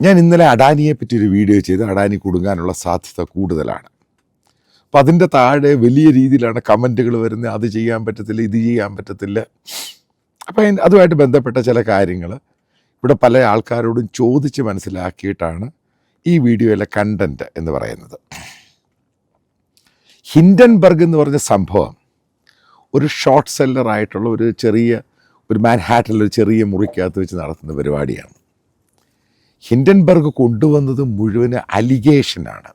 ഞാൻ ഇന്നലെ അഡാനിയെ പറ്റി ഒരു വീഡിയോ ചെയ്ത് അഡാനി കുടുങ്ങാനുള്ള സാധ്യത കൂടുതലാണ്. അപ്പം അതിൻ്റെ താഴെ വലിയ രീതിയിലാണ് കമൻറ്റുകൾ വരുന്നത്. അത് ചെയ്യാൻ പറ്റത്തില്ല, ഇത് ചെയ്യാൻ പറ്റത്തില്ല. അപ്പം അതുമായിട്ട് ബന്ധപ്പെട്ട ചില കാര്യങ്ങൾ ഇവിടെ പല ആൾക്കാരോടും ചോദിച്ച് മനസ്സിലാക്കിയിട്ടാണ് ഈ വീഡിയോയിലെ കണ്ടൻറ്റ് എന്ന് പറയുന്നത്. ഹിൻഡൻബർഗ് എന്ന് പറഞ്ഞ സംഭവം ഒരു ഷോർട്ട് സെല്ലറായിട്ടുള്ള ഒരു മാൻഹാറ്റനിൽ ഒരു ചെറിയ മുറിക്കകത്ത് വെച്ച് നടത്തുന്ന പരിപാടിയാണ്. ഹിൻഡൻബർഗ് കൊണ്ടുവന്നത് മുഴുവൻ അലിഗേഷനാണ്.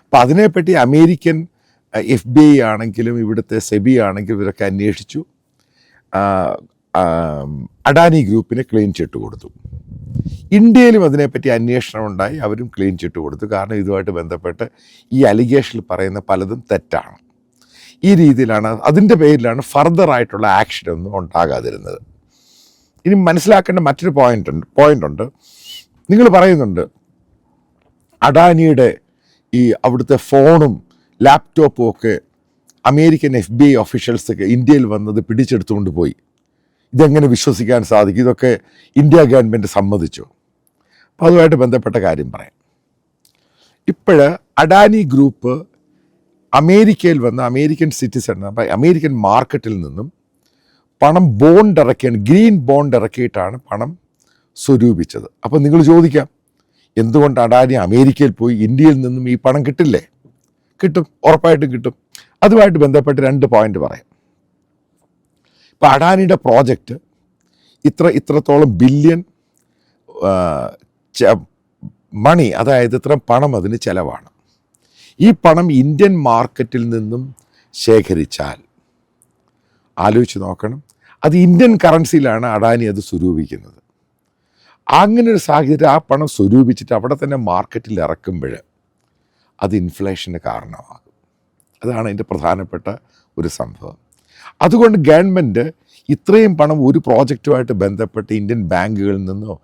അപ്പം അതിനെപ്പറ്റി അമേരിക്കൻ FBI ആണെങ്കിലും ഇവിടുത്തെ സെബി ആണെങ്കിലും ഇവരൊക്കെ അന്വേഷിച്ചു. അഡാനി ഗ്രൂപ്പിന് ക്ലീൻ ചിട്ട് കൊടുത്തു. ഇന്ത്യയിലും അതിനെപ്പറ്റി അന്വേഷണം ഉണ്ടായി, അവരും ക്ലീൻ ചിട്ട് കൊടുത്തു. കാരണം ഇതുമായിട്ട് ബന്ധപ്പെട്ട് ഈ അലിഗേഷനിൽ പറയുന്ന പലതും തെറ്റാണ്. ഈ രീതിയിലാണ്, അതിൻ്റെ പേരിലാണ് ഫർദറായിട്ടുള്ള ആക്ഷനൊന്നും ഉണ്ടാകാതിരുന്നത്. ഇനി മനസ്സിലാക്കേണ്ട മറ്റൊരു പോയിൻ്റ് ഉണ്ട്. നിങ്ങൾ പറയുന്നുണ്ട് അഡാനിയുടെ ഈ അവിടുത്തെ ഫോണും ലാപ്ടോപ്പും ഒക്കെ അമേരിക്കൻ FBI ഒഫീഷ്യൽസൊക്കെ ഇന്ത്യയിൽ വന്നത് പിടിച്ചെടുത്തുകൊണ്ട് പോയി. ഇതെങ്ങനെ വിശ്വസിക്കാൻ സാധിക്കും? ഇതൊക്കെ ഇന്ത്യ ഗവൺമെൻറ് സമ്മതിച്ചു. അപ്പോൾ അതുമായിട്ട് ബന്ധപ്പെട്ട കാര്യം പറയാം. അഡാനി ഗ്രൂപ്പ് അമേരിക്കയിൽ വന്ന് അമേരിക്കൻ സിറ്റിസൺ, അമേരിക്കൻ മാർക്കറ്റിൽ നിന്നും പണം ബോണ്ട് ഇറക്കിയാണ്, ഗ്രീൻ ബോണ്ട് ഇറക്കിയിട്ടാണ് പണം സ്വരൂപിച്ചത്. അപ്പോൾ നിങ്ങൾ ചോദിക്കാം, എന്തുകൊണ്ട് അഡാനി അമേരിക്കയിൽ പോയി? ഇന്ത്യയിൽ നിന്നും ഈ പണം കിട്ടില്ലേ? കിട്ടും, ഉറപ്പായിട്ടും കിട്ടും. അതുമായിട്ട് ബന്ധപ്പെട്ട് 2 പോയിന്റ് പറയാം. ഇപ്പോൾ അഡാനിയുടെ പ്രോജക്റ്റ് ഇത്രത്തോളം ബില്യൺ മണി, അതായത് ഇത്രയും പണം അതിന് ചിലവാണ്. ഈ പണം ഇന്ത്യൻ മാർക്കറ്റിൽ നിന്നും ശേഖരിച്ചാൽ ആലോചിച്ച് നോക്കണം, അത് ഇന്ത്യൻ കറൻസിയിലാണ് അഡാനി അത് സ്വരൂപിക്കുന്നത്. അങ്ങനെ ഒരു സാഹചര്യം, ആ പണം സ്വരൂപിച്ചിട്ട് അവിടെ തന്നെ മാർക്കറ്റിൽ ഇറക്കുമ്പോൾ അത് ഇൻഫ്ലേഷന് കാരണമാകും. അതാണ് അതിൻ്റെ പ്രധാനപ്പെട്ട ഒരു സംഭവം. അതുകൊണ്ട് ഗവൺമെൻറ് ഇത്രയും പണം ഒരു പ്രോജക്റ്റുമായിട്ട് ബന്ധപ്പെട്ട് ഇന്ത്യൻ ബാങ്കുകളിൽ നിന്നോ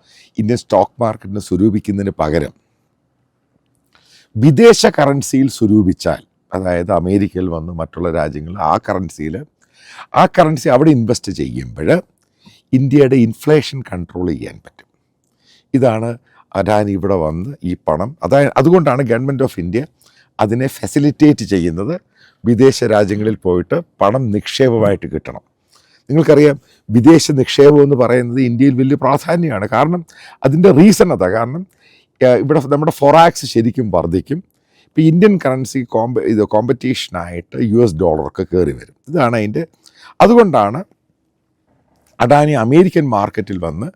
ഇന്ത്യൻ സ്റ്റോക്ക് മാർക്കറ്റിന് സ്വരൂപിക്കുന്നതിന് പകരം വിദേശ കറൻസിയിൽ സ്വരൂപിച്ചാൽ, അതായത് അമേരിക്കയിൽ വന്ന് മറ്റുള്ള രാജ്യങ്ങളിൽ ആ കറൻസി അവിടെ ഇൻവെസ്റ്റ് ചെയ്യുമ്പോൾ ഇന്ത്യയുടെ ഇൻഫ്ലേഷൻ കൺട്രോൾ ചെയ്യാൻ പറ്റും. ഇതാണ് അഡാനി ഇവിടെ വന്ന് ഈ പണം, അതുകൊണ്ടാണ് ഗവൺമെൻറ് ഓഫ് ഇന്ത്യ അതിനെ ഫെസിലിറ്റേറ്റ് ചെയ്യുന്നത്. വിദേശ രാജ്യങ്ങളിൽ പോയിട്ട് പണം നിക്ഷേപമായിട്ട് കിട്ടണം. നിങ്ങൾക്കറിയാം, വിദേശ നിക്ഷേപം എന്ന് പറയുന്നത് ഇന്ത്യയിൽ വലിയ പ്രാധാന്യമാണ്. കാരണം അതിൻ്റെ റീസൺ കാരണം ഇവിടെ നമ്മുടെ ഫൊറാക്സ് ശരിക്കും വർദ്ധിക്കും. ഇപ്പോൾ ഇന്ത്യൻ കറൻസി കോമ്പറ്റീഷനായിട്ട് US ഡോളറൊക്കെ കയറി വരും. ഇതാണ് അതുകൊണ്ടാണ് അഡാനി അമേരിക്കൻ മാർക്കറ്റിൽ വന്ന്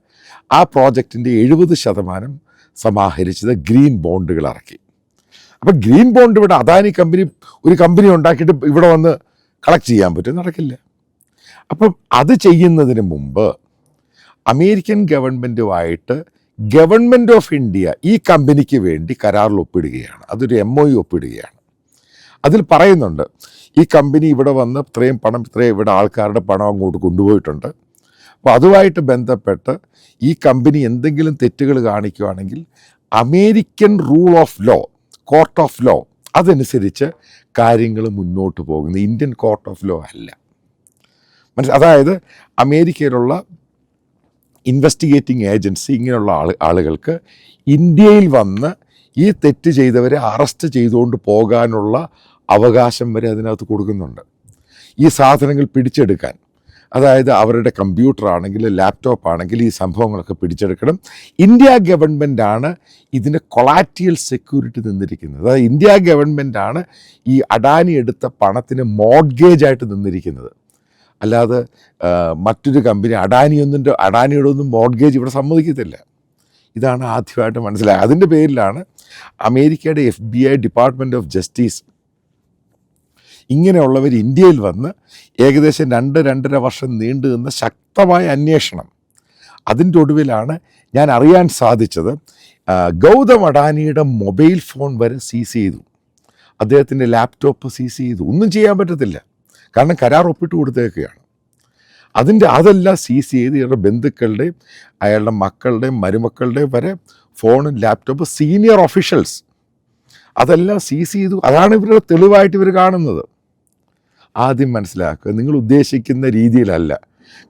ആ പ്രോജക്റ്റിൻ്റെ 70% സമാഹരിച്ചത് ഗ്രീൻ ബോണ്ടുകൾ ഇറക്കി. അപ്പം ഗ്രീൻ ബോണ്ട് ഇവിടെ അദാനി ഒരു കമ്പനി ഉണ്ടാക്കിയിട്ട് ഇവിടെ വന്ന് കളക്ട് ചെയ്യാൻ പറ്റും? നടക്കില്ല. അപ്പം അത് ചെയ്യുന്നതിന് മുമ്പ് അമേരിക്കൻ ഗവൺമെൻറ്റുമായിട്ട് ഗവൺമെൻറ് ഓഫ് ഇന്ത്യ ഈ കമ്പനിക്ക് വേണ്ടി കരാറിൽ ഒപ്പിടുകയാണ്. അതൊരു MOU ഒപ്പിടുകയാണ്. അതിൽ പറയുന്നുണ്ട്, ഈ കമ്പനി ഇവിടെ വന്ന് ഇത്രയും ഇവിടെ ആൾക്കാരുടെ പണം അങ്ങോട്ട് കൊണ്ടുപോയിട്ടുണ്ട്. അപ്പോൾ അതുമായിട്ട് ബന്ധപ്പെട്ട് ഈ കമ്പനി എന്തെങ്കിലും തെറ്റുകൾ കാണിക്കുകയാണെങ്കിൽ American rule of law, court of law, അതനുസരിച്ച് കാര്യങ്ങൾ മുന്നോട്ട് പോകുന്ന ഇന്ത്യൻ കോർട്ട് ഓഫ് ലോ അല്ല. അതായത് അമേരിക്കയിലുള്ള ഇൻവെസ്റ്റിഗേറ്റിംഗ് ഏജൻസി ഇങ്ങനെയുള്ള ആളുകൾക്ക് ഇന്ത്യയിൽ വന്ന് ഈ തെറ്റ് ചെയ്തവരെ അറസ്റ്റ് ചെയ്തുകൊണ്ട് പോകാനുള്ള അവകാശം വരെ അതിനകത്ത് കൊടുക്കുന്നുണ്ട്. ഈ സാധനങ്ങൾ പിടിച്ചെടുക്കാൻ, അതായത് അവരുടെ കമ്പ്യൂട്ടർ ആണെങ്കിൽ ലാപ്ടോപ്പ് ആണെങ്കിൽ ഈ സംഭവങ്ങളൊക്കെ പിടിച്ചെടുക്കണം. ഇന്ത്യ ഗവൺമെൻറ്റാണ് ഇതിന് കൊളാറ്ററൽ സെക്യൂരിറ്റി നിന്നിരിക്കുന്നത്. അതായത് ഇന്ത്യ ഗവൺമെൻറ്റാണ് ഈ അഡാനി എടുത്ത പണത്തിന് മോർഗേജായിട്ട് നിന്നിരിക്കുന്നത്. അല്ലാതെ മറ്റൊരു കമ്പനി അഡാനിയുടെ ഒന്നും മോർഗേജ് ഇവിടെ സമ്മതിക്കത്തില്ല. ഇതാണ് ആദ്യമായിട്ട് മനസ്സിലായത്. അതിൻ്റെ പേരിലാണ് അമേരിക്കയുടെ FBI, ഡിപ്പാർട്ട്മെൻറ്റ് ഓഫ് ജസ്റ്റിസ് ഇങ്ങനെയുള്ളവർ ഇന്ത്യയിൽ വന്ന് ഏകദേശം 2-2.5 വർഷം നീണ്ടു നിന്ന ശക്തമായ അന്വേഷണം, അതിൻ്റെ ഒടുവിലാണ് ഞാൻ അറിയാൻ സാധിച്ചത് ഗൗതം അഡാനിയുടെ മൊബൈൽ ഫോൺ വരെ സീസ് ചെയ്തു, അദ്ദേഹത്തിൻ്റെ ലാപ്ടോപ്പ് സീസ് ചെയ്തു. ഒന്നും ചെയ്യാൻ പറ്റത്തില്ല, കാരണം കരാർ ഒപ്പിട്ട് കൊടുത്തേക്കുകയാണ്. അതെല്ലാം സീസ് ചെയ്ത് ഇവരുടെ ബന്ധുക്കളുടെയും അയാളുടെ മക്കളുടെയും മരുമക്കളുടെയും വരെ ഫോണും ലാപ്ടോപ്പ്, സീനിയർ ഒഫീഷ്യൽസ് അതെല്ലാം സീസ് ചെയ്തു. അതാണ് ഇവരുടെ തെളിവായിട്ട് ഇവർ കാണുന്നത്. ആദ്യം മനസ്സിലാക്കുക, നിങ്ങൾ ഉദ്ദേശിക്കുന്ന രീതിയിലല്ല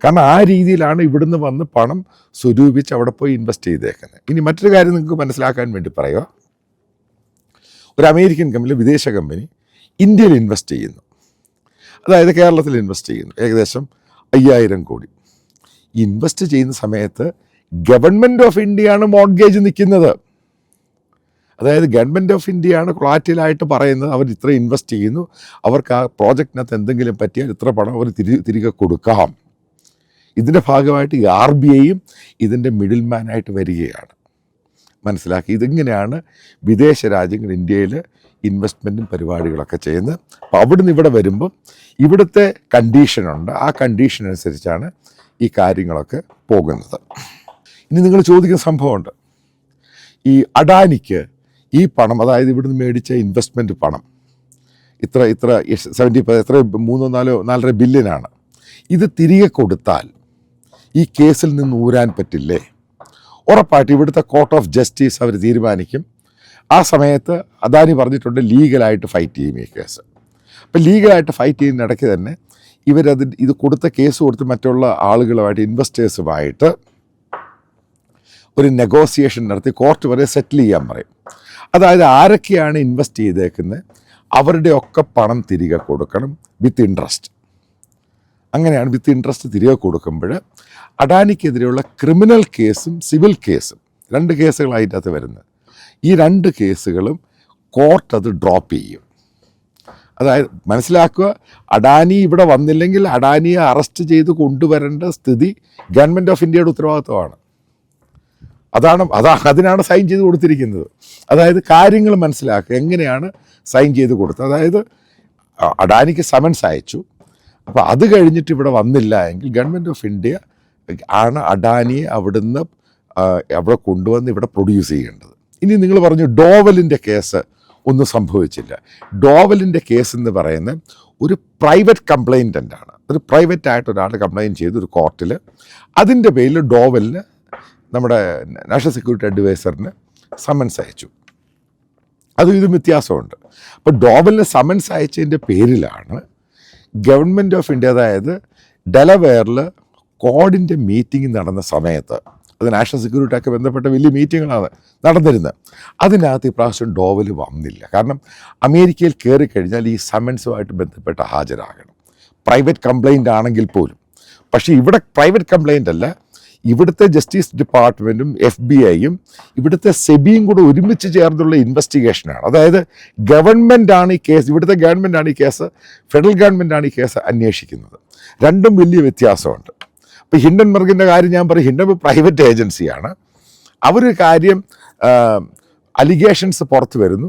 കാരണം ആ രീതിയിലാണ് ഇവിടുന്ന് വന്ന് പണം സ്വരൂപിച്ച് അവിടെ പോയി ഇൻവെസ്റ്റ് ചെയ്തേക്കുന്നത്. ഇനി മറ്റൊരു കാര്യം നിങ്ങൾക്ക് മനസ്സിലാക്കാൻ വേണ്ടി പറയുക, ഒരു അമേരിക്കൻ കമ്പനി, വിദേശ കമ്പനി ഇന്ത്യയിൽ ഇൻവെസ്റ്റ് ചെയ്യുന്നു, അതായത് കേരളത്തിൽ ഇൻവെസ്റ്റ് ചെയ്യുന്നു, ഏകദേശം 5000 കോടി. ഇൻവെസ്റ്റ് ചെയ്യുന്ന സമയത്ത് ഗവൺമെൻറ് ഓഫ് ഇന്ത്യയാണ് മോർഗേജ് നിൽക്കുന്നത്. അതായത് ഗവൺമെൻറ് ഓഫ് ഇന്ത്യയാണ് കൊളാറ്ററലായിട്ട് പറയുന്നത് അവർ ഇത്ര ഇൻവെസ്റ്റ് ചെയ്യുന്നു, അവർക്ക് ആ പ്രോജക്റ്റിനകത്ത് എന്തെങ്കിലും പറ്റിയാൽ ഇത്ര പണം അവർ തിരികെ കൊടുക്കാം. ഇതിൻ്റെ ഭാഗമായിട്ട് ഈ RBIയും ഇതിൻ്റെ മിഡിൽ മാനായിട്ട് വരികയാണ്. മനസ്സിലാക്കി. ഇതിങ്ങനെയാണ് വിദേശ രാജ്യങ്ങൾ ഇന്ത്യയിൽ ഇൻവെസ്റ്റ്മെൻറ്റും പരിപാടികളൊക്കെ ചെയ്യുന്നത്. അപ്പോൾ അവിടുന്ന് ഇവിടെ വരുമ്പം ഇവിടുത്തെ കണ്ടീഷനുണ്ട്, ആ കണ്ടീഷൻ അനുസരിച്ചാണ് ഈ കാര്യങ്ങളൊക്കെ പോകുന്നത്. ഇനി നിങ്ങൾ ചോദിക്കുന്ന സംഭവമുണ്ട്, ഈ അഡാനിക്ക് ഈ പണം, അതായത് ഇവിടുന്ന് മേടിച്ച ഇൻവെസ്റ്റ്മെൻറ്റ് പണം ഇത്ര 3-4 ബില്യനാണ്, ഇത് തിരികെ കൊടുത്താൽ ഈ കേസിൽ നിന്ന് ഊരാൻ പറ്റില്ലേ? ഉറപ്പായിട്ട് ഇവിടുത്തെ കോർട്ട് ഓഫ് ജസ്റ്റിസ് അവർ തീരുമാനിക്കും. ആ സമയത്ത് അദാനി പറഞ്ഞിട്ടുണ്ട് ലീഗലായിട്ട് ഫൈറ്റ് ചെയ്യും ഈ കേസ്. അപ്പം ലീഗലായിട്ട് ഫൈറ്റ് ചെയ്യുന്നിടയ്ക്ക് തന്നെ ഇത് കൊടുത്ത കേസ് കൊടുത്ത് മറ്റുള്ള ആളുകളുമായിട്ട്, ഇൻവെസ്റ്റേഴ്സുമായിട്ട് ഒരു നെഗോസിയേഷൻ നടത്തി കോർട്ട് വരെ സെറ്റിൽ ചെയ്യാൻ പറയും. അതായത് ആരൊക്കെയാണ് ഇൻവെസ്റ്റ് ചെയ്തേക്കുന്നത് അവരുടെയൊക്കെ പണം തിരികെ കൊടുക്കണം വിത്ത് ഇൻട്രസ്റ്റ്. അങ്ങനെയാണ് വിത്ത് ഇൻട്രസ്റ്റ് തിരികെ കൊടുക്കുമ്പോൾ അഡാനിക്കെതിരെയുള്ള ക്രിമിനൽ കേസും സിവിൽ കേസും 2 കേസുകളായിട്ടത് വരുന്നത്. ഈ 2 കേസുകളും കോർട്ട് അത് ഡ്രോപ്പ് ചെയ്യും. അതായത് മനസ്സിലാക്കുക, അഡാനി ഇവിടെ വന്നില്ലെങ്കിൽ അഡാനിയെ അറസ്റ്റ് ചെയ്ത് കൊണ്ടുവരേണ്ട സ്ഥിതി ഗവൺമെൻറ് ഓഫ് ഇന്ത്യയുടെ ഉത്തരവാദിത്വമാണ്. അതിനാണ് സൈൻ ചെയ്ത് കൊടുത്തിരിക്കുന്നത്. അതായത് കാര്യങ്ങൾ മനസ്സിലാക്കുക, എങ്ങനെയാണ് സൈൻ ചെയ്ത് കൊടുത്തത്. അതായത് അഡാനിക്ക് സമൻസ് അയച്ചു, അപ്പോൾ അത് കഴിഞ്ഞിട്ട് ഇവിടെ വന്നില്ല എങ്കിൽ ഗവൺമെൻറ് ഓഫ് ഇന്ത്യ ആണ് അഡാനിയെ അവിടെ കൊണ്ടുവന്ന് ഇവിടെ പ്രൊഡ്യൂസ് ചെയ്യേണ്ടത്. ഇനി നിങ്ങൾ പറഞ്ഞു ഡോവലിൻ്റെ കേസ് ഒന്നും സംഭവിച്ചില്ല. ഡോവലിൻ്റെ കേസ് എന്ന് പറയുന്നത് ഒരു പ്രൈവറ്റ് കംപ്ലൈൻറ്റൻ്റാണ്. ഒരു പ്രൈവറ്റായിട്ട് ഒരാൾ കംപ്ലയിൻറ്റ് ചെയ്തു ഒരു കോർട്ടിൽ. അതിൻ്റെ പേരിൽ ഡോവലിന് നമ്മുടെ നാഷണൽ സെക്യൂരിറ്റി അഡ്വൈസറിന് സമൻസ് അയച്ചു. ഇതും വ്യത്യാസമുണ്ട്. അപ്പോൾ ഡോവലിന് സമൻസ് അയച്ചതിൻ്റെ പേരിലാണ് ഗവൺമെൻറ് ഓഫ് ഇന്ത്യ, അതായത് ഡെലവെയറിൽ കോഡിൻ്റെ മീറ്റിംഗ് നടന്ന സമയത്ത്, അത് നാഷണൽ സെക്യൂരിറ്റിയൊക്കെ ബന്ധപ്പെട്ട വലിയ മീറ്റിങ്ങുകളാണ് നടന്നിരുന്നത്, അതിനകത്ത് ഇപ്രാവശ്യം ഡോവൽ വന്നില്ല. കാരണം അമേരിക്കയിൽ കയറിക്കഴിഞ്ഞാൽ ഈ സമൻസുമായിട്ട് ബന്ധപ്പെട്ട് ഹാജരാകണം, പ്രൈവറ്റ് കംപ്ലയിൻ്റ് ആണെങ്കിൽ പോലും. പക്ഷേ ഇവിടെ പ്രൈവറ്റ് കംപ്ലയിൻ്റ് അല്ല, ഇവിടുത്തെ ജസ്റ്റിസ് ഡിപ്പാർട്ട്മെൻറ്റും FBI-യും ഇവിടുത്തെ സെബിയും കൂടെ ഒരുമിച്ച് ചേർന്നുള്ള ഇൻവെസ്റ്റിഗേഷനാണ്. അതായത് ഗവൺമെൻറ്റാണ് ഈ കേസ്, ഇവിടുത്തെ ഗവൺമെൻറ്റാണ് ഈ കേസ്, ഫെഡറൽ ഗവൺമെൻറ്റാണ് ഈ കേസ് അന്വേഷിക്കുന്നത്. രണ്ടും വലിയ വ്യത്യാസമുണ്ട്. ഇപ്പോൾ ഹിൻഡൻബർഗിൻ്റെ കാര്യം ഞാൻ പറയും, ഹിൻഡൻബർഗ് പ്രൈവറ്റ് ഏജൻസിയാണ്. അവർ കാര്യം അലിഗേഷൻസ് പുറത്ത് വരുന്നു.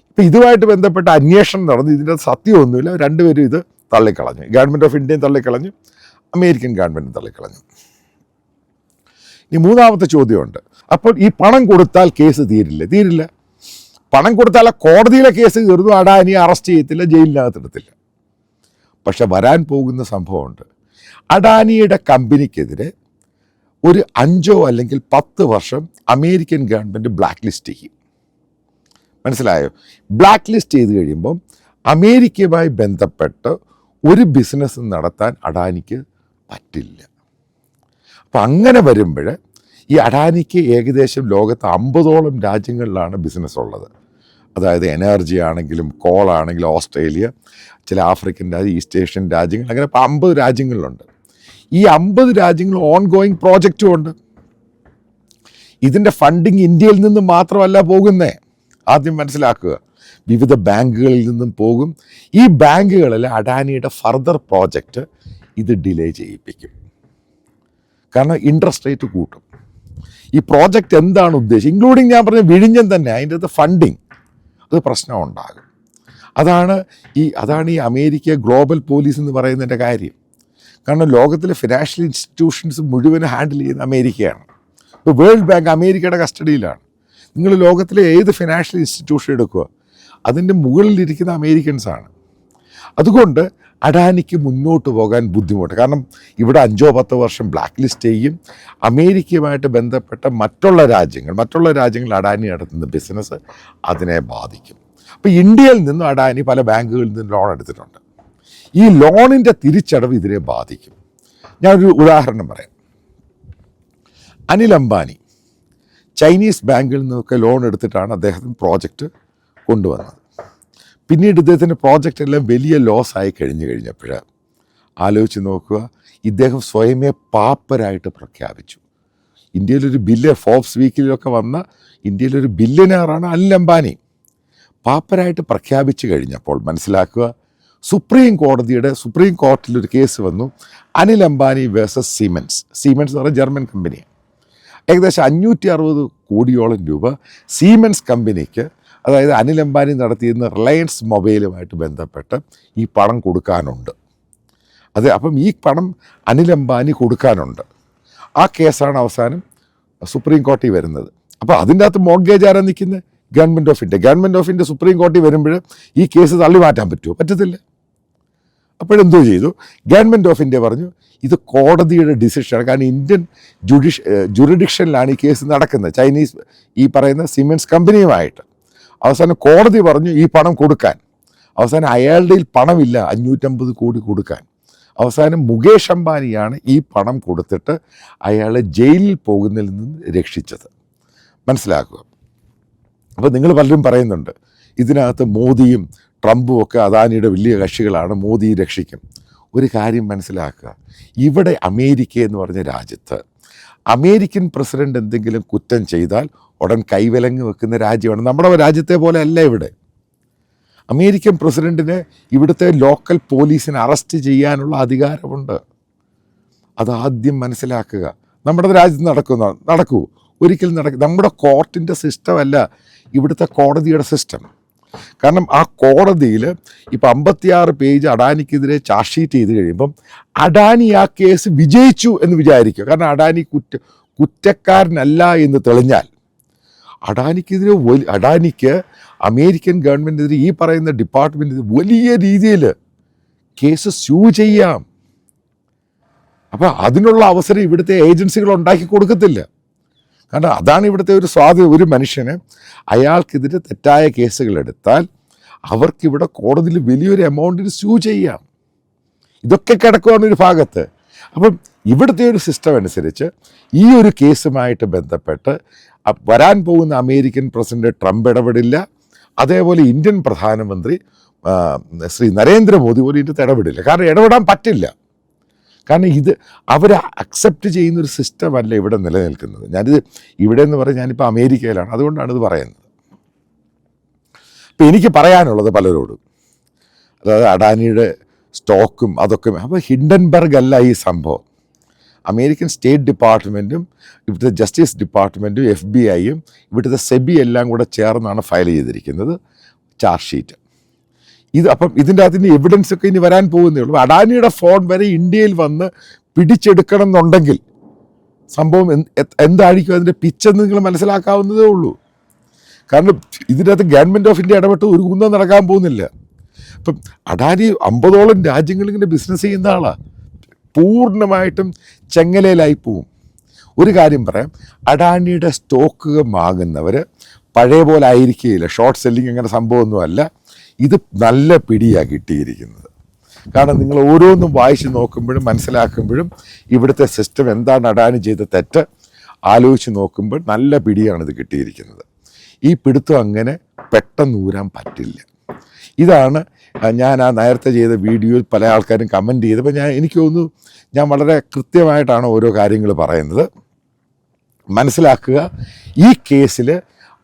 ഇപ്പോൾ ഇതുമായിട്ട് ബന്ധപ്പെട്ട അന്വേഷണം നടന്നു, ഇതിൻ്റെ സത്യമൊന്നുമില്ല. രണ്ടുപേരും ഇത് തള്ളിക്കളഞ്ഞു. ഗവൺമെൻറ് ഓഫ് ഇന്ത്യയും തള്ളിക്കളഞ്ഞു, അമേരിക്കൻ ഗവൺമെൻറ്റും തള്ളിക്കളഞ്ഞു. ഇനി മൂന്നാമത്തെ ചോദ്യമുണ്ട്, അപ്പോൾ ഈ പണം കൊടുത്താൽ കേസ് തീരില്ല. പണം കൊടുത്താൽ കോടതിയിലെ കേസ് തീർന്നു, അഡാനിയെ അറസ്റ്റ് ചെയ്യത്തില്ല, ജയിലിനകത്തെടുത്തില്ല. പക്ഷെ വരാൻ പോകുന്ന സംഭവമുണ്ട്. അഡാനിയുടെ കമ്പനിക്കെതിരെ ഒരു 5 അല്ലെങ്കിൽ 10 വർഷം അമേരിക്കൻ ഗവൺമെൻറ് ബ്ലാക്ക് ലിസ്റ്റ് ചെയ്യും. മനസ്സിലായോ? ബ്ലാക്ക് ലിസ്റ്റ് ചെയ്ത് കഴിയുമ്പം അമേരിക്കയുമായി ബന്ധപ്പെട്ട് ഒരു ബിസിനസ് നടത്താൻ അഡാനിക്ക് പറ്റില്ല. അപ്പം അങ്ങനെ വരുമ്പോൾ ഈ അഡാനിക്ക് ഏകദേശം ലോകത്ത് 50ഓളം രാജ്യങ്ങളിലാണ് ബിസിനസ് ഉള്ളത്. അതായത് എനർജി ആണെങ്കിലും കോളാണെങ്കിലും ഓസ്ട്രേലിയ, ചില ആഫ്രിക്കൻ രാജ്യം, ഈസ്റ്റ് ഏഷ്യൻ രാജ്യങ്ങൾ, അങ്ങനെ 50 രാജ്യങ്ങളിലുണ്ട്. ഈ 50 രാജ്യങ്ങൾ ഓൺ ഗോയിങ് പ്രോജക്റ്റും ഉണ്ട്. ഇതിൻ്റെ ഫണ്ടിങ് ഇന്ത്യയിൽ നിന്നും മാത്രമല്ല പോകുന്നേ, ആദ്യം മനസ്സിലാക്കുക. വിവിധ ബാങ്കുകളിൽ നിന്നും പോകും. ഈ ബാങ്കുകളിൽ അഡാനിയുടെ ഫർദർ പ്രോജക്റ്റ് ഇത് ഡിലേ ചെയ്യിപ്പിക്കും. കാരണം ഇൻട്രസ്റ്റ് റേറ്റ് കൂട്ടും. ഈ പ്രോജക്റ്റ് എന്താണ് ഉദ്ദേശിച്ചത്, ഇൻക്ലൂഡിങ് ഞാൻ പറഞ്ഞ വിഴിഞ്ഞം തന്നെ, അതിൻ്റെ അകത്ത് ഫണ്ടിങ് അത് പ്രശ്നം ഉണ്ടാകും. അതാണ് ഈ അമേരിക്ക ഗ്ലോബൽ പോലീസ് എന്ന് പറയുന്നതിൻ്റെ കാര്യം. കാരണം ലോകത്തിലെ ഫിനാൻഷ്യൽ ഇൻസ്റ്റിറ്റ്യൂഷൻസ് മുഴുവൻ ഹാൻഡിൽ ചെയ്യുന്ന അമേരിക്കയാണ്. ഇപ്പോൾ വേൾഡ് ബാങ്ക് അമേരിക്കയുടെ കസ്റ്റഡിയിലാണ്. നിങ്ങൾ ലോകത്തിലെ ഏത് ഫിനാൻഷ്യൽ ഇൻസ്റ്റിറ്റ്യൂഷൻ എടുക്കുക, അതിൻ്റെ മുകളിലിരിക്കുന്ന അമേരിക്കൻസാണ്. അതുകൊണ്ട് അഡാനിക്ക് മുന്നോട്ട് പോകാൻ ബുദ്ധിമുട്ട്. കാരണം ഇവിടെ 5-10 വർഷം ബ്ലാക്ക് ലിസ്റ്റ് ചെയ്യും. അമേരിക്കയുമായിട്ട് ബന്ധപ്പെട്ട മറ്റുള്ള രാജ്യങ്ങൾ അഡാനി നടത്തുന്ന ബിസിനസ് അതിനെ ബാധിക്കും. അപ്പോൾ ഇന്ത്യയിൽ നിന്നും അഡാനി പല ബാങ്കുകളിൽ നിന്നും ലോൺ എടുത്തിട്ടുണ്ട്. ഈ ലോണിൻ്റെ തിരിച്ചടവ് ഇതിനെ ബാധിക്കും. ഞാനൊരു ഉദാഹരണം പറയാം. അനിൽ അംബാനി ചൈനീസ് ബാങ്കിൽ നിന്നൊക്കെ ലോൺ എടുത്തിട്ടാണ് അദ്ദേഹത്തിന് പ്രോജക്റ്റ് കൊണ്ടുവന്നത്. പിന്നീട് ഇദ്ദേഹത്തിൻ്റെ പ്രോജക്റ്റ് എല്ലാം വലിയ ലോസ് ആയി കഴിഞ്ഞപ്പോൾ ആലോചിച്ച് നോക്കുക, ഇദ്ദേഹം സ്വയമേ പാപ്പരായിട്ട് പ്രഖ്യാപിച്ചു. ഇന്ത്യയിലൊരു ഫോർബ്സ് വീക്കിലൊക്കെ വന്ന ഇന്ത്യയിലൊരു ബില്യനാറാണ് അനിൽ അംബാനി. പാപ്പരായിട്ട് പ്രഖ്യാപിച്ചു കഴിഞ്ഞപ്പോൾ മനസ്സിലാക്കുക, സുപ്രീം കോർട്ടിലൊരു കേസ് വന്നു, അനിൽ അംബാനി വേഴ്സസ് സീമെൻസ് എന്ന് പറഞ്ഞാൽ ജർമ്മൻ കമ്പനിയാണ്. ഏകദേശം 560 കോടിയോളം രൂപ സീമെൻസ് കമ്പനിക്ക്, അതായത് അനിൽ അംബാനി നടത്തിയിരുന്ന റിലയൻസ് മൊബൈലുമായിട്ട് ബന്ധപ്പെട്ട് ഈ പണം കൊടുക്കാനുണ്ട്. അപ്പം ഈ പണം അനിൽ അംബാനി കൊടുക്കാനുണ്ട്. ആ കേസാണ് അവസാനം സുപ്രീം കോടതി വരുന്നത്. അപ്പോൾ അതിൻ്റെ അകത്ത് മോർഗേജ് ആരാ നിൽക്കുന്നത്? ഗവൺമെൻറ് ഓഫ് ഇന്ത്യ സുപ്രീം കോടതി വരുമ്പോൾ ഈ കേസ് തള്ളി മാറ്റാൻ പറ്റുമോ? പറ്റത്തില്ല. അപ്പോഴെന്തോ ചെയ്തു, ഗവൺമെൻറ് ഓഫ് ഇന്ത്യ പറഞ്ഞു ഇത് കോടതിയുടെ ഡിസിഷനാണ്. കാരണം ഇന്ത്യൻ ജുറിഡിക്ഷനിലാണ് ഈ കേസ് നടക്കുന്നത്, ചൈനീസ് ഈ പറയുന്ന സിമെൻസ് കമ്പനിയുമായിട്ട്. അവസാനം കോടതി പറഞ്ഞു ഈ പണം കൊടുക്കാൻ. അവസാനം അയാളുടെ പണമില്ല 550 കോടി കൊടുക്കാൻ. അവസാനം മുകേഷ് അംബാനിയാണ് ഈ പണം കൊടുത്തിട്ട് അയാളെ ജയിലിൽ പോകുന്നതിൽ നിന്ന് രക്ഷിച്ചത്. മനസ്സിലാക്കുക. അപ്പോൾ നിങ്ങൾ പലരും പറയുന്നുണ്ട് ഇതിനകത്ത് മോദിയും ട്രംപും ഒക്കെ അദാനിയുടെ വലിയ കക്ഷികളാണ്, മോദി രക്ഷിക്കും. ഒരു കാര്യം മനസ്സിലാക്കുക, ഇവിടെ അമേരിക്ക എന്ന് പറഞ്ഞ രാജ്യത്ത് അമേരിക്കൻ പ്രസിഡന്റ് എന്തെങ്കിലും കുറ്റം ചെയ്താൽ ഉടൻ കൈവിലങ്ങ് വെക്കുന്ന രാജ്യമാണ്. നമ്മുടെ രാജ്യത്തെ പോലെ അല്ല ഇവിടെ. അമേരിക്കൻ പ്രസിഡന്റിന് ഇവിടുത്തെ ലോക്കൽ പോലീസിനെ അറസ്റ്റ് ചെയ്യാനുള്ള അധികാരമുണ്ട്. അതാദ്യം മനസ്സിലാക്കുക. നമ്മുടെ രാജ്യത്ത് നടക്കൂ? ഒരിക്കലും നടക്കും. നമ്മുടെ കോർട്ടിൻ്റെ സിസ്റ്റമല്ല ഇവിടുത്തെ കോടതിയുടെ സിസ്റ്റം. കാരണം ആ കോടതിയിൽ ഇപ്പം 56 പേജ് അഡാനിക്കെതിരെ ചാർജ് ഷീറ്റ് ചെയ്ത് കഴിയുമ്പം അഡാനി ആ കേസ് വിജയിച്ചു എന്ന് വിചാരിക്കുക. കാരണം അഡാനി കുറ്റക്കാരനല്ല എന്ന് തെളിഞ്ഞാൽ അഡാനിക്ക് അമേരിക്കൻ ഗവൺമെൻറ്റിനെതിരെ ഈ പറയുന്ന ഡിപ്പാർട്ട്മെൻറ്റിന് വലിയ രീതിയിൽ കേസ് സ്യൂ ചെയ്യാം. അപ്പോൾ അതിനുള്ള അവസരം ഇവിടുത്തെ ഏജൻസികൾ ഉണ്ടാക്കി കൊടുക്കത്തില്ല. കാരണം അതാണ് ഇവിടുത്തെ ഒരു ഒരു മനുഷ്യന് അയാൾക്കെതിരെ തെറ്റായ കേസുകൾ എടുത്താൽ അവർക്കിവിടെ കോടതിയിൽ വലിയൊരു എമൗണ്ടിന് സ്യൂ ചെയ്യാം. ഇതൊക്കെ കിടക്കുകയാണ് ഒരു ഭാഗത്ത്. അപ്പം ഇവിടുത്തെ ഒരു സിസ്റ്റം അനുസരിച്ച് ഈ ഒരു കേസുമായിട്ട് ബന്ധപ്പെട്ട് വരാൻ പോകുന്ന അമേരിക്കൻ പ്രസിഡന്റ് ട്രംപ് ഇടപെടില്ല. അതേപോലെ ഇന്ത്യൻ പ്രധാനമന്ത്രി ശ്രീ നരേന്ദ്രമോദി പോലും ഇതിൻ്റെ ഇടപെടില്ല. കാരണം ഇടപെടാൻ പറ്റില്ല. കാരണം ഇത് അവർ അക്സെപ്റ്റ് ചെയ്യുന്നൊരു സിസ്റ്റമല്ല ഇവിടെ നിലനിൽക്കുന്നത്. ഇവിടെ എന്ന് പറഞ്ഞാൽ ഞാനിപ്പോൾ അമേരിക്കയിലാണ്, അതുകൊണ്ടാണ് ഇത് പറയുന്നത്. ഇപ്പം എനിക്ക് പറയാനുള്ളത് പലരോടും, അതായത് അഡാനിയുടെ സ്റ്റോക്കും അതൊക്കെ, അപ്പോൾ ഹിൻഡൻബർഗ് അല്ല ഈ സംഭവം. അമേരിക്കൻ സ്റ്റേറ്റ് ഡിപ്പാർട്ട്മെൻറ്റും ഇവിടുത്തെ ജസ്റ്റിസ് ഡിപ്പാർട്ട്മെൻറ്റും FBI-യും ഇവിടുത്തെ സെബി എല്ലാം കൂടെ ചേർന്നാണ് ഫയൽ ചെയ്തിരിക്കുന്നത് ചാർജ് ഷീറ്റ്. അപ്പം ഇതിൻ്റെ അകത്തിൻ്റെ എവിഡൻസ് ഒക്കെ ഇനി വരാൻ പോകുന്നേ ഉള്ളൂ. അഡാനിയുടെ ഫോൺ വരെ ഇന്ത്യയിൽ വന്ന് പിടിച്ചെടുക്കണം എന്നുണ്ടെങ്കിൽ സംഭവം എന്തായിരിക്കും അതിൻ്റെ പിച്ചെന്ന് നിങ്ങൾ മനസ്സിലാക്കാവുന്നതേ ഉള്ളൂ. കാരണം ഇതിൻ്റെ അകത്ത് ഗവൺമെൻറ് ഓഫ് ഇന്ത്യ ഇടപെട്ട് ഒരു കുന്നം നടക്കാൻ പോകുന്നില്ല. അപ്പം അഡാനി 50ഓളം രാജ്യങ്ങളിങ്ങനെ ബിസിനസ് ചെയ്യുന്ന ആളാണ്. പൂർണ്ണമായിട്ടും ചെങ്ങലയിലായി പോവും. ഒരു കാര്യം പറയാം, അഡാനിയുടെ സ്റ്റോക്ക് വാങ്ങുന്നവർ പഴയ പോലെ ആയിരിക്കുകയില്ല. ഷോർട്ട് സെല്ലിങ് അങ്ങനെ സംഭവമൊന്നുമല്ല. ഇത് നല്ല പിടിയാണ് കിട്ടിയിരിക്കുന്നത്. കാരണം നിങ്ങൾ ഓരോന്നും വായിച്ച് നോക്കുമ്പോഴും മനസ്സിലാക്കുമ്പോഴും ഇവിടുത്തെ സിസ്റ്റം എന്താണ് അഡാനി ചെയ്ത തെറ്റ് ആലോചിച്ച് നോക്കുമ്പോൾ നല്ല പിടിയാണ് ഇത് കിട്ടിയിരിക്കുന്നത്. ഈ പിടുത്തം അങ്ങനെ പെട്ടെന്ന് ഊരാൻ പറ്റില്ല. ഇതാണ് ഞാൻ ആ നേരത്തെ ചെയ്ത വീഡിയോയിൽ പല ആൾക്കാരും കമൻറ്റ് ചെയ്തപ്പോൾ എനിക്ക് തോന്നുന്നു ഞാൻ വളരെ കൃത്യമായിട്ടാണ് ഓരോ കാര്യങ്ങൾ പറയുന്നത്. മനസ്സിലാക്കുക, ഈ കേസിൽ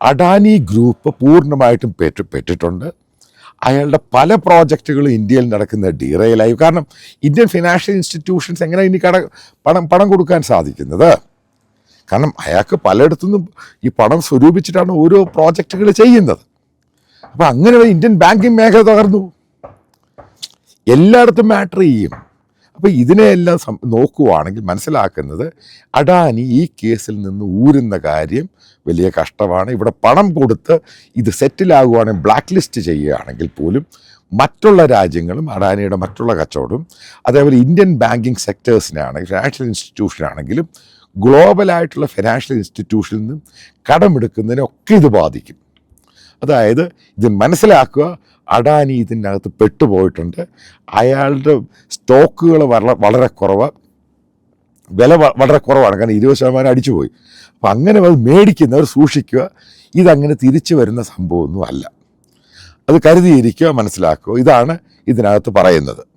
അഡാനി ഗ്രൂപ്പ് പൂർണ്ണമായിട്ടും പെട്ടിട്ടുണ്ട്. അയാളുടെ പല പ്രോജക്റ്റുകളും ഇന്ത്യയിൽ നടക്കുന്ന ഡീറെയിലായി. കാരണം ഇന്ത്യൻ ഫിനാൻഷ്യൽ ഇൻസ്റ്റിറ്റ്യൂഷൻസ് എങ്ങനെ ഇനി പണം കൊടുക്കാൻ സാധിക്കുന്നത്? കാരണം അയാൾക്ക് പലയിടത്തുനിന്നും ഈ പണം സ്വരൂപിച്ചിട്ടാണ് ഓരോ പ്രോജക്റ്റുകൾ ചെയ്യുന്നത്. അപ്പോൾ അങ്ങനെ ഇന്ത്യൻ ബാങ്കിങ് മേഖല തകർന്നു, എല്ലായിടത്തും മാറ്റർ ചെയ്യും. അപ്പോൾ ഇതിനെയെല്ലാം നോക്കുവാണെങ്കിൽ മനസ്സിലാക്കുന്നത് അഡാനി ഈ കേസിൽ നിന്ന് ഊരുന്ന കാര്യം വലിയ കഷ്ടമാണ്. ഇവിടെ പണം കൊടുത്ത് ഇത് സെറ്റിലാകുവാണെങ്കിൽ ബ്ലാക്ക് ലിസ്റ്റ് ചെയ്യുകയാണെങ്കിൽ പോലും മറ്റുള്ള രാജ്യങ്ങളും അഡാനിയുടെ മറ്റുള്ള കച്ചവടവും അതേപോലെ ഇന്ത്യൻ ബാങ്കിങ് സെക്ടേഴ്സിനാണെങ്കിൽ ഫിനാൻഷ്യൽ ഇൻസ്റ്റിറ്റ്യൂഷനാണെങ്കിലും ഗ്ലോബലായിട്ടുള്ള ഫിനാൻഷ്യൽ ഇൻസ്റ്റിറ്റ്യൂഷനിൽ നിന്നും കടമെടുക്കുന്നതിനൊക്കെ ഇത് ബാധിക്കും. അതായത് ഇത് മനസ്സിലാക്കുക, അഡാനി ഇതിൻ്റെ അകത്ത് പെട്ടുപോയിട്ടുണ്ട്. അയാളുടെ സ്റ്റോക്കുകൾ വളരെ കുറവ്. വില വളരെ കുറവാണ്, കാരണം 20% അടിച്ചുപോയി. അപ്പം അങ്ങനെ അത് മേടിക്കുന്നവർ സൂക്ഷിക്കുക, ഇതങ്ങനെ തിരിച്ചു വരുന്ന സംഭവമൊന്നും അല്ല. അത് കരുതിയിരിക്കുക, മനസ്സിലാക്കുക. ഇതാണ് ഇതിനകത്ത് പറയുന്നത്.